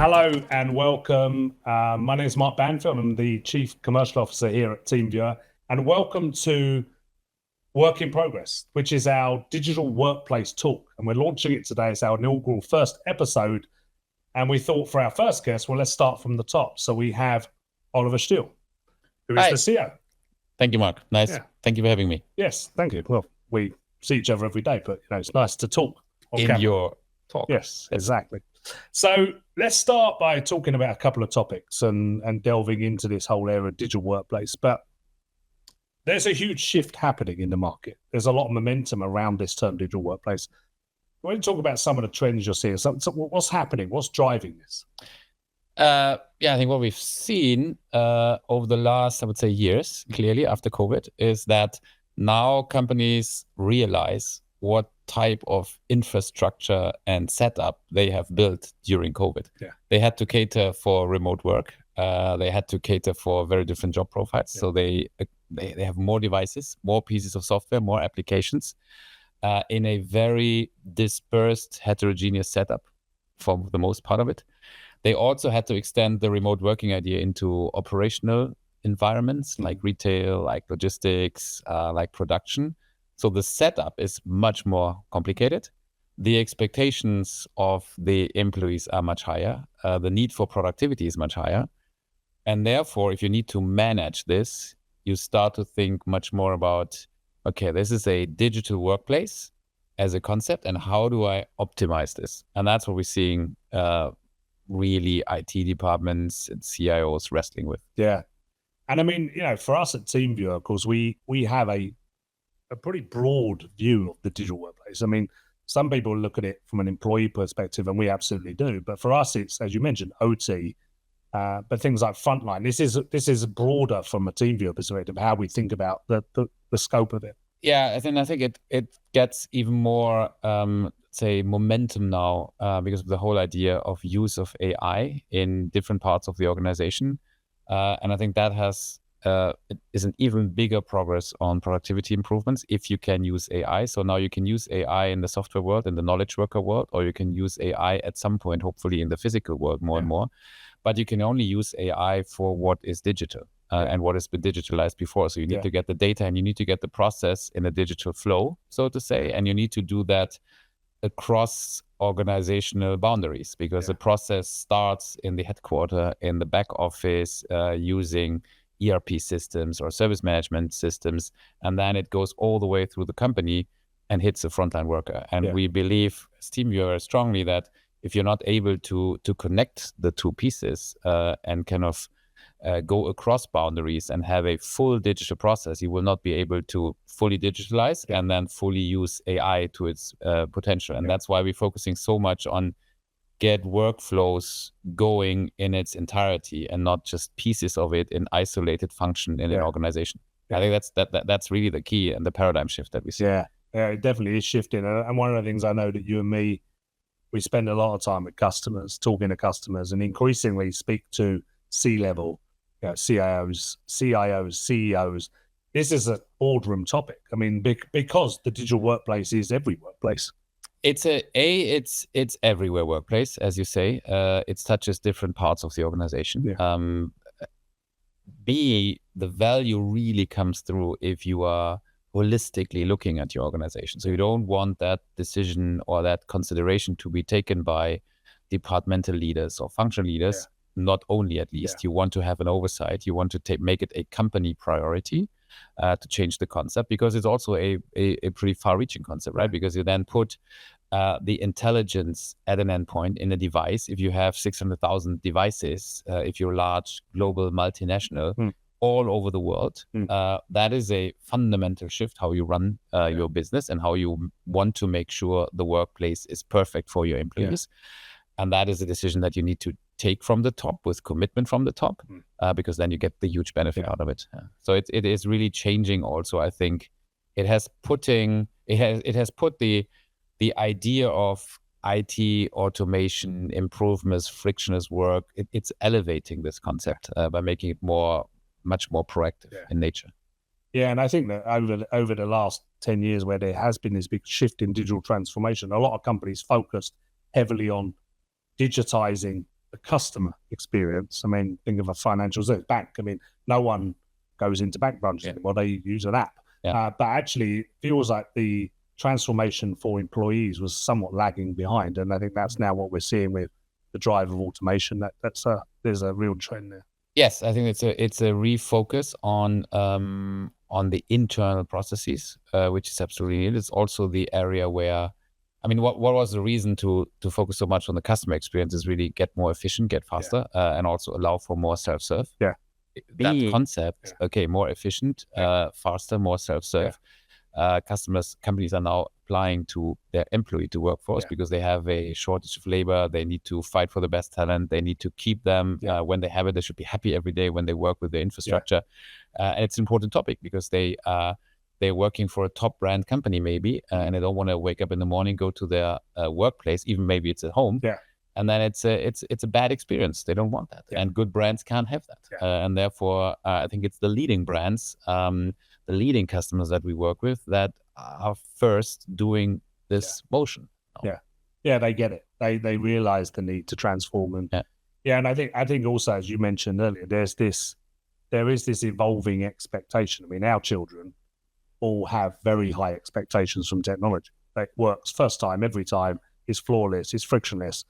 Hello and welcome. My name is Mark Banfield. I'm the Chief Commercial Officer here at TeamViewer, and welcome to Work in Progress, which is our digital workplace talk. And we're launching it today. It's our inaugural first episode. And we thought for our first guest, well, let's start from the top. So we have Oliver Steil, who is the CEO. Thank you, Mark. Nice. Yeah. Thank you for having me. Yes, thank you. Well, we see each other every day, but it's nice to talk on in camera. Your talk. Yes, exactly. So let's start by talking about a couple of topics and delving into this whole area of digital workplace. But there's a huge shift happening in the market. There's a lot of momentum around this term digital workplace. I want to talk about some of the trends you're seeing. So what's happening? What's driving this? I think what we've seen over the last, I would say, years, clearly after COVID, is that now companies realize what type of infrastructure and setup they have built during COVID. Yeah. They had to cater for remote work. They had to cater for very different job profiles. Yeah. So they have more devices, more pieces of software, more applications in a very dispersed, heterogeneous setup for the most part of it. They also had to extend the remote working idea into operational environments like retail, like logistics, like production. So the setup is much more complicated. The expectations of the employees are much higher. The need for productivity is much higher. And therefore, if you need to manage this, you start to think much more about, okay, this is a digital workplace as a concept, and how do I optimize this? And that's what we're seeing really IT departments and CIOs wrestling with. Yeah. And I mean, for us at TeamViewer, of course, we have a pretty broad view of the digital workplace. I mean, some people look at it from an employee perspective, and we absolutely do. But for us, it's, as you mentioned, OT, but things like frontline. This is broader from a TeamViewer perspective, how we think about the scope of it. Yeah, I think it gets even more, say, momentum now because of the whole idea of use of AI in different parts of the organization. And I think that is an even bigger progress on productivity improvements if you can use AI. So now you can use AI in the software world, in the knowledge worker world, or you can use AI at some point, hopefully in the physical world more and more. But you can only use AI for what is digital and what has been digitalized before. So you need to get the data, and you need to get the process in a digital flow, so to say, and you need to do that across organizational boundaries, because the process starts in the headquarters, in the back office, using ERP systems or service management systems, and then it goes all the way through the company and hits the frontline worker. And we believe, as TeamViewer, strongly that if you're not able to connect the two pieces and kind of go across boundaries and have a full digital process, you will not be able to fully digitalize and then fully use AI to its potential. And that's why we're focusing so much on get workflows going in its entirety and not just pieces of it in isolated function in an organization. I think that's really the key and the paradigm shift that we see. Yeah, it definitely is shifting. And one of the things I know that you and me, we spend a lot of time with customers, talking to customers, and increasingly speak to C-level, CIOs, CEOs. This is a boardroom topic. I mean, because the digital workplace is every workplace. It's everywhere workplace, as you say. It touches different parts of the organization. Yeah. B, the value really comes through if you are holistically looking at your organization. So you don't want that decision or that consideration to be taken by departmental leaders or functional leaders, not only at least. You want to have an oversight. You want to make it a company priority to change the concept, because it's also a pretty far-reaching concept, right? Because you then put the intelligence at an endpoint in a device. If you have 600,000 devices, if you're large, global, multinational, all over the world, that is a fundamental shift how you run your business and how you want to make sure the workplace is perfect for your employees. And that is a decision that you need to take from the top with commitment from the top, because then you get the huge benefit out of it. So it is really changing also. I think it has put the idea of IT automation, improvements, frictionless work. It's elevating this concept by making it much more proactive in nature. Yeah, and I think that over the last 10 years, where there has been this big shift in digital transformation, a lot of companies focused heavily on digitizing the customer experience. I mean, think of a financial service bank. I mean, no one goes into bank branches anymore. They use an app. But actually, it feels like the transformation for employees was somewhat lagging behind. And I think that's now what we're seeing with the drive of automation. There's a real trend there. Yes, I think it's a refocus on the internal processes, which is absolutely needed. It's also the area where, I mean, what was the reason to focus so much on the customer experience is really get more efficient, get faster, and also allow for more self-serve. Yeah. That concept, okay, more efficient, faster, more self-serve. Companies are now applying to their employee to workforce because they have a shortage of labor. They need to fight for the best talent. They need to keep them. When they have it, they should be happy every day when they work with the infrastructure. And it's an important topic because they're working for a top brand company maybe, and they don't want to wake up in the morning, go to their workplace, even maybe it's at home. And then it's a bad experience. They don't want that. And good brands can't have that. And therefore, I think it's the leading brands, the leading customers that we work with that are first doing this motion. Yeah, they get it. They realize the need to transform. And and I think also, as you mentioned earlier, there is this evolving expectation. I mean, our children all have very high expectations from technology. It works first time, every time, is flawless, is frictionless.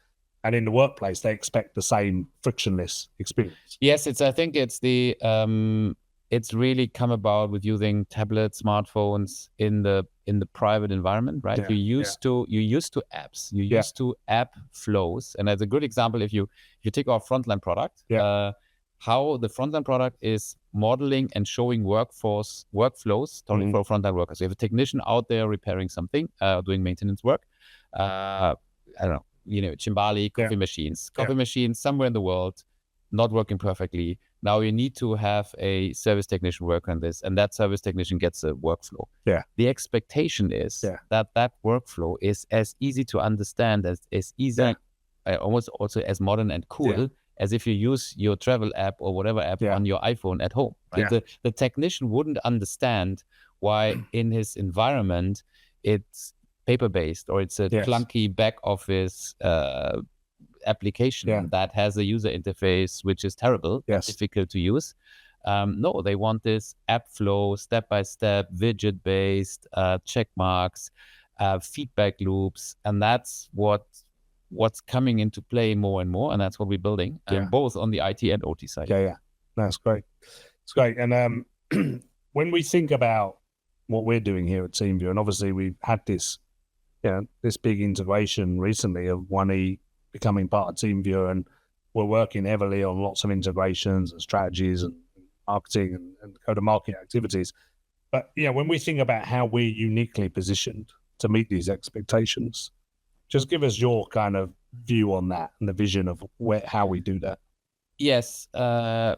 And in the workplace, they expect the same frictionless experience. Yes, I think it's it's really come about with using tablets, smartphones in the private environment, right? You're used to apps, you're used to app flows. And as a good example, if you take our frontline product, how the frontline product is modeling and showing workflows for frontline workers. You have a technician out there repairing something, doing maintenance work. I don't know, 𝗦𝗲𝗀𝗀𝗀𝗀𝗀 coffee machines somewhere in the world, not working perfectly. Now you need to have a service technician work on this, and that service technician gets a workflow. The expectation is that workflow is as easy to understand, as easy, almost also as modern and cool as if you use your travel app or whatever app on your iPhone at home. Right? The technician wouldn't understand why in his environment it's paper-based or it's a clunky back office application that has a user interface which is terrible, difficult to use. No, they want this app flow, step-by-step, widget-based, check marks, feedback loops, and that's what's coming into play more and more, and that's what we're building, both on the IT and OT side. That's great. It's great. And when we think about what we're doing here at TeamViewer, and obviously we've had this big integration recently of 𝗦𝗲𝗀 becoming part of TeamViewer, and we're working heavily on lots of integrations and strategies and marketing and go-to-market activities. But when we think about how we're uniquely positioned to meet these expectations, just give us your kind of view on that and the vision of how we do that. Yes. There's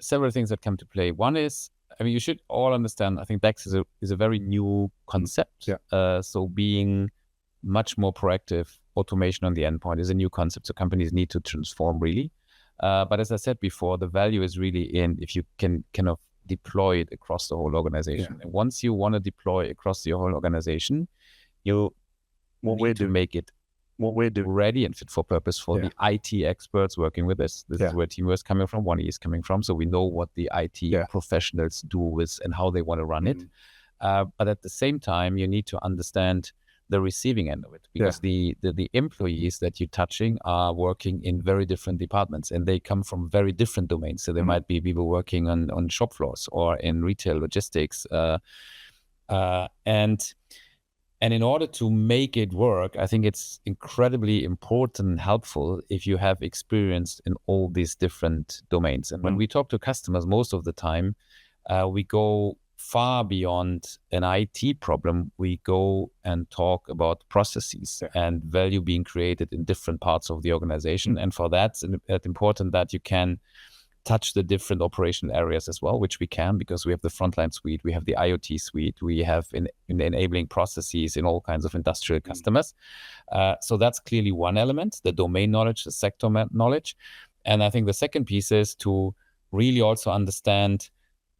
several things that come to play. One is, I mean, you should all understand, I think DEX is a very new concept. So being much more proactive, automation on the endpoint is a new concept. So companies need to transform really. But as I said before, the value is really in if you can kind of deploy it across the whole organization. And once you want to deploy across the whole organization, you need to make it ready and fit for purpose for the IT experts working with this. This is where TeamViewer is coming from, 𝗦𝗲𝗀𝗀𝗀𝗀 is coming from. So we know what the IT professionals do with and how they want to run it. But at the same time, you need to understand the receiving end of it, because the employees that you're touching are working in very different departments, and they come from very different domains. So there might be people working on shop floors or in retail logistics, and in order to make it work, I think it's incredibly important and helpful if you have experience in all these different domains. And when we talk to customers, most of the time, we go far beyond an IT problem. We go and talk about processes and value being created in different parts of the organization. And for that, it's important that you can touch the different operational areas as well, which we can, because we have the frontline suite, we have the IoT suite, we have in enabling processes in all kinds of industrial customers. So that's clearly one element, the domain knowledge, the sector knowledge. And I think the second piece is to really also understand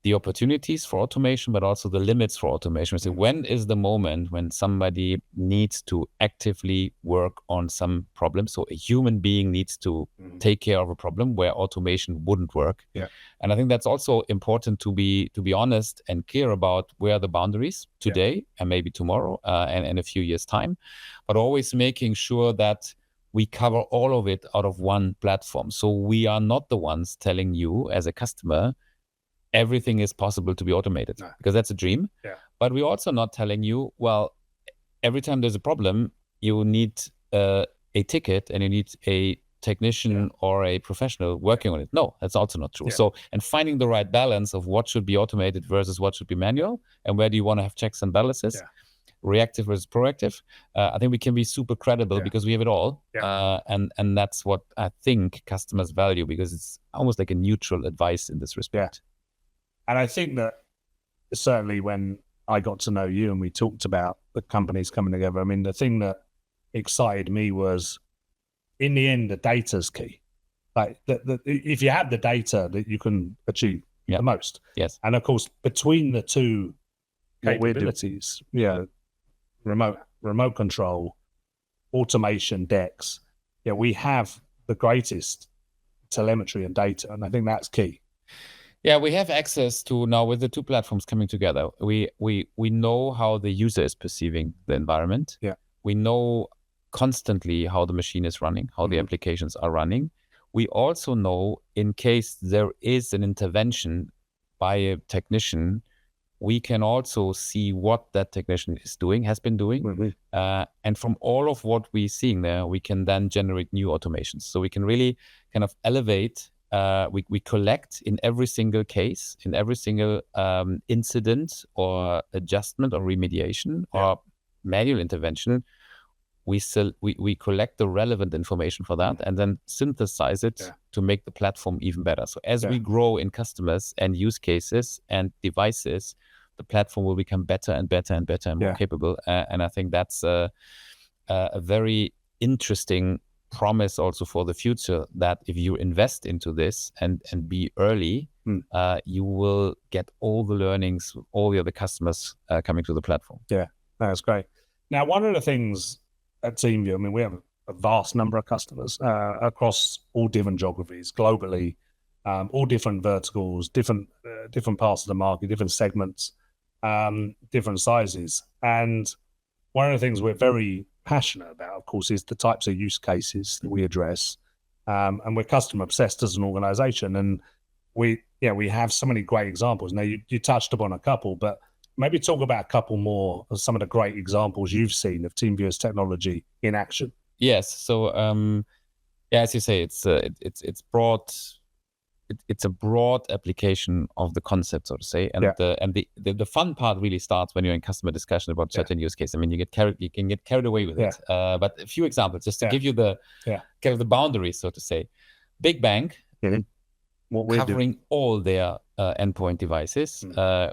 the opportunities for automation, but also the limits for automation. So when is the moment when somebody needs to actively work on some problem? So a human being needs to take care of a problem where automation wouldn't work. Yeah. And I think that's also important to be honest and clear about where are the boundaries today and maybe tomorrow and in a few years' time, but always making sure that we cover all of it out of one platform. So we are not the ones telling you as a customer, everything is possible to be automated, because that's a dream. Yeah. But we're also not telling you, well, every time there's a problem, you need a ticket and you need a technician or a professional working on it. No, that's also not true. So, and finding the right balance of what should be automated versus what should be manual, and where do you want to have checks and balances, reactive versus proactive. I think we can be super credible because we have it all. And that's what I think customers value, because it's almost like a neutral advice in this respect. And I think that certainly when I got to know you and we talked about the companies coming together, I mean, the thing that excited me was, in the end, the data's key. Like, if you have the data, that you can achieve the most. Yes. And of course, between the two capabilities, remote control, automation, DEX, we have the greatest telemetry and data, and I think that's key. Yeah, we have access to, now with the two platforms coming together, we know how the user is perceiving the environment. Yeah. We know constantly how the machine is running, how the applications are running. We also know, in case there is an intervention by a technician, we can also see what that technician is doing, has been doing. And from all of what we're seeing there, we can then generate new automations. So we can really kind of elevate, we collect in every single case, in every single incident or adjustment or remediation or manual intervention. We collect the relevant information for that and then synthesize it to make the platform even better. So as we grow in customers and use cases and devices, the platform will become better and better and better and more capable. And I think that's a very interesting promise also for the future, that if you invest into this and be early, you will get all the learnings, all the other customers coming to the platform. Yeah, that's great. Now, one of the things at TeamViewer, I mean, we have a vast number of customers across all different geographies, globally, all different verticals, different parts of the market, different segments, different sizes. And one of the things we're very passionate about, of course, is the types of use cases that we address. And we're customer obsessed as an organization. And we have so many great examples. Now, you touched upon a couple, but maybe talk about a couple more of some of the great examples you've seen of TeamViewer's technology in action. Yes. So, as you say, it's broad. It's a broad application of the concept, so to say. And the fun part really starts when you're in customer discussion about certain use case. I mean, you can get carried away with it. But a few examples just to give you the kind of the boundaries, so to say. Big bank, covering all their endpoint devices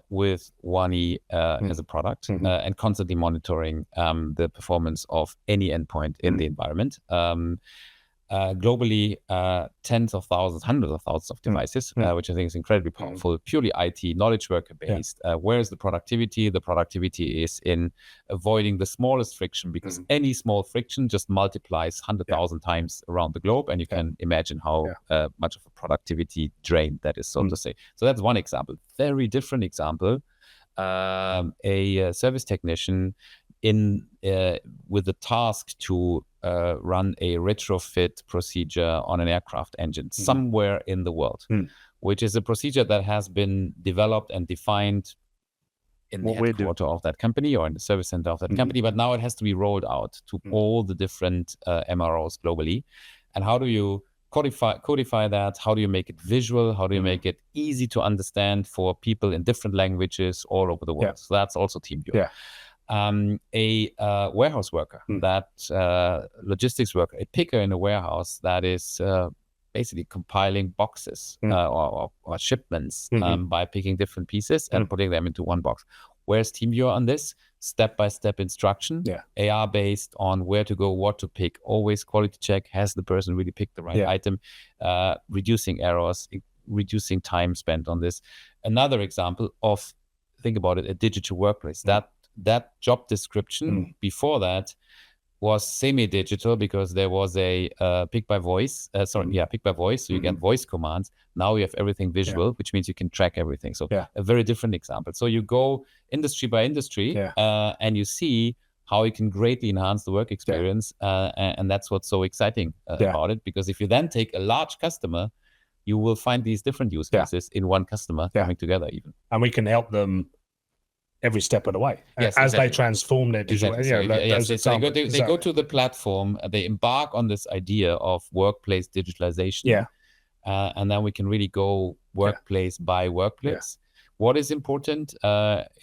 with 𝗦𝗲𝗀𝗀𝗀𝗀 as a product, and constantly monitoring the performance of any endpoint in the environment. Globally, tens of thousands, hundreds of thousands of devices, which I think is incredibly powerful, purely IT, knowledge worker based. Where is the productivity? The productivity is in avoiding the smallest friction, because any small friction just multiplies 100,000 times around the globe. And you can imagine how much of a productivity drain that is, so to say. So that's one example. Very different example. A service technician with the task to run a retrofit procedure on an aircraft engine somewhere in the world, which is a procedure that has been developed and defined in the headquarters of that company or in the service center of that company, but now it has to be rolled out to all the different MROs globally. And how do you codify that? How do you make it visual? How do you make it easy to understand for people in different languages all over the world? So that's also TeamViewer. A warehouse worker, that logistics worker, a picker in a warehouse that is basically compiling boxes or shipments by picking different pieces and putting them into one box. Where's TeamViewer on this? Step-by-step instruction, AR based on where to go, what to pick, always quality check, has the person really picked the right item, reducing errors, reducing time spent on this. Another example of, think about it, a digital workplace. That job description before that was semi-digital because there was a pick by voice. Pick by voice. So you get voice commands. Now you have everything visual, which means you can track everything. So a very different example. So you go industry by industry and you see how you can greatly enhance the work experience. And that's what's so exciting about it. Because if you then take a large customer, you will find these different use cases in one customer coming together even. And we can help them every step of the way as they transform their digital. They go to the platform, they embark on this idea of workplace digitalization, and then we can really go workplace by workplace. What is important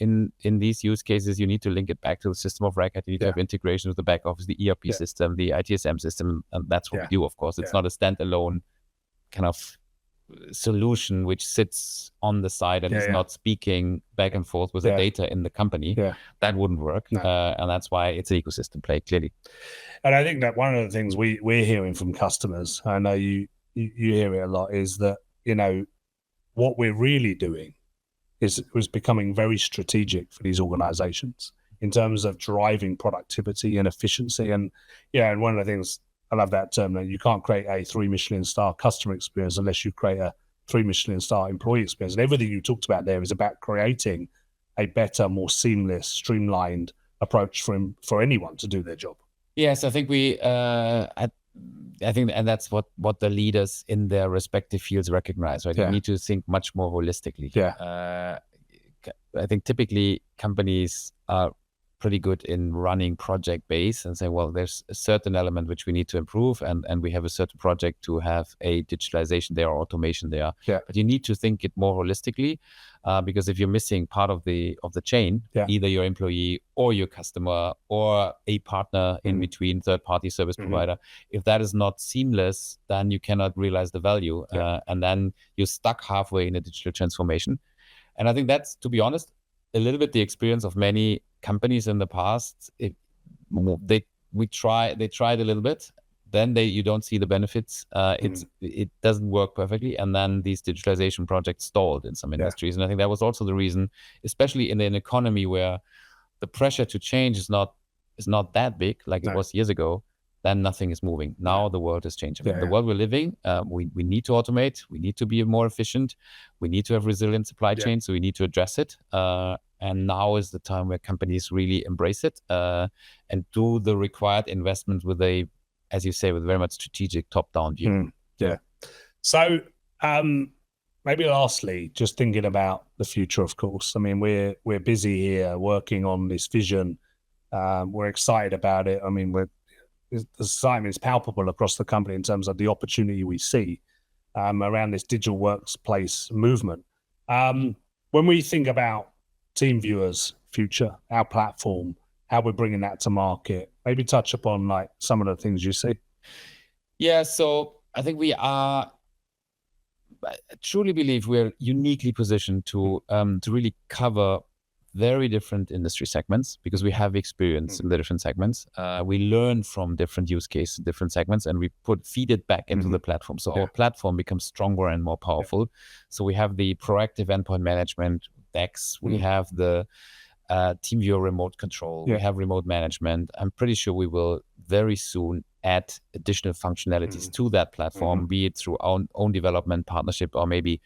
in these use cases, you need to link it back to the system of record. You need to have integration with the back office, the ERP system, the ITSM system, and that's what we do, of course. It's not a standalone kind of solution which sits on the side and is not speaking back and forth with the data in the company. That wouldn't work. And that's why it's an ecosystem play, clearly. And I think that one of the things we're hearing from customers, I know you hear it a lot, is that, what we're really doing was becoming very strategic for these organizations in terms of driving productivity and efficiency. And and one of the things, I love that term, that you can't create a 3 Michelin star customer experience unless you create a 3 Michelin star employee experience. And everything you talked about there is about creating a better, more seamless, streamlined approach for anyone to do their job. Yes, I think I think, and that's what the leaders in their respective fields recognize, right? You need to think much more holistically. I think typically companies are pretty good in running project based and say, well, there's a certain element which we need to improve, and we have a certain project to have a digitalization there or automation there. But you need to think it more holistically, because if you're missing part of the chain, either your employee or your customer or a partner in between, third-party service provider, if that is not seamless, then you cannot realize the value, and then you're stuck halfway in a digital transformation. And I think that's, to be honest, a little bit the experience of many companies in the past. They tried a little bit, then you don't see the benefits. It doesn't work perfectly, and then these digitalization projects stalled in some industries. And I think that was also the reason, especially in an economy where the pressure to change is not that big like it was years ago. Then nothing is moving. Now the world is changing. The world we're living, we need to automate. We need to be more efficient. We need to have resilient supply chains. So we need to address it. And now is the time where companies really embrace it and do the required investment with a, as you say, with very much strategic top-down view. So maybe lastly, just thinking about the future, of course. I mean, we're busy here working on this vision. We're excited about it. I mean, the excitement is palpable across the company in terms of the opportunity we see around this digital workplace movement. When we think about TeamViewer's future, our platform, how we're bringing that to market, maybe touch upon like some of the things you see. Yeah, so I think I truly believe we're uniquely positioned to really cover very different industry segments, because we have experience in the different segments. We learn from different use cases, different segments, and we feed it back into the platform. So our platform becomes stronger and more powerful. So we have the proactive endpoint management, DEX. We have the TeamViewer remote control. We have remote management. I'm pretty sure we will very soon add additional functionalities to that platform, be it through our own development, partnership, or maybe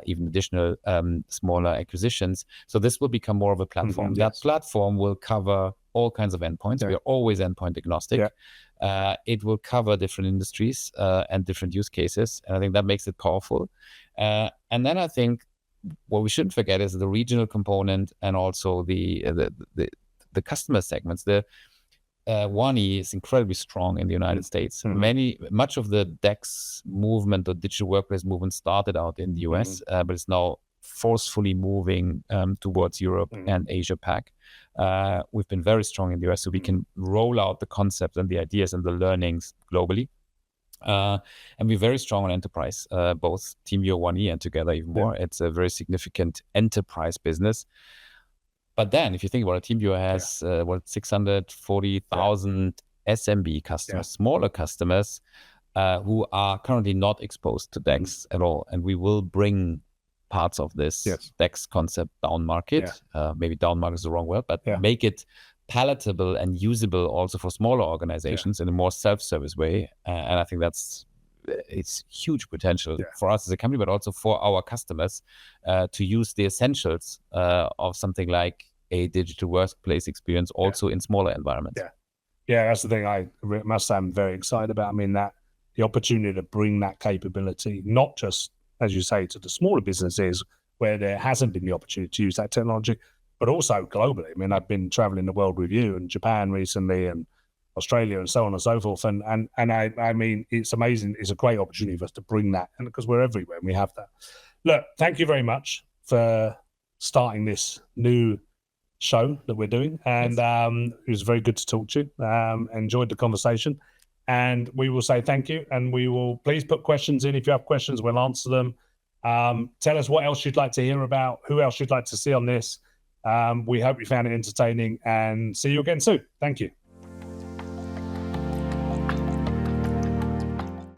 even additional smaller acquisitions. So this will become more of a platform. That platform will cover all kinds of endpoints. We are always endpoint agnostic. It will cover different industries and different use cases. And I think that makes it powerful. And then I think what we shouldn't forget is the regional component and also the customer segments. The 𝗦𝗲𝗀 is incredibly strong in the United States. Much of the DEX movement or digital workplace movement started out in the US, but it's now forcefully moving towards Europe and Asia Pac. We've been very strong in the US, so we can roll out the concepts and the ideas and the learnings globally. And we're very strong on enterprise, both TeamViewer, 𝗦𝗲𝗀, and together even more. It's a very significant enterprise business. But then, if you think about it, TeamViewer has 640,000 SMB customers, smaller customers, who are currently not exposed to DEX at all. And we will bring parts of this DEX concept down market. Maybe down market is the wrong word, but make it palatable and usable also for smaller organizations in a more self-service way. And I think it's huge potential for us as a company, but also for our customers to use the essentials of something like a digital workplace experience also in smaller environments. Yeah, that's the thing I must say I'm very excited about. I mean, that the opportunity to bring that capability, not just, as you say, to the smaller businesses where there hasn't been the opportunity to use that technology, but also globally. I mean, I've been traveling the world with you and Japan recently and Australia and so on and so forth. And I mean, it's amazing. It's a great opportunity for us to bring that, and because we're everywhere and we have that. Look, thank you very much for starting this new show that we're doing, and it was very good to talk to you. Enjoyed the conversation, and we will say thank you, and we will please put questions in. If you have questions, we'll answer them. Tell us what else you'd like to hear about, who else you'd like to see on this. We hope you found it entertaining, and see you again soon. Thank you.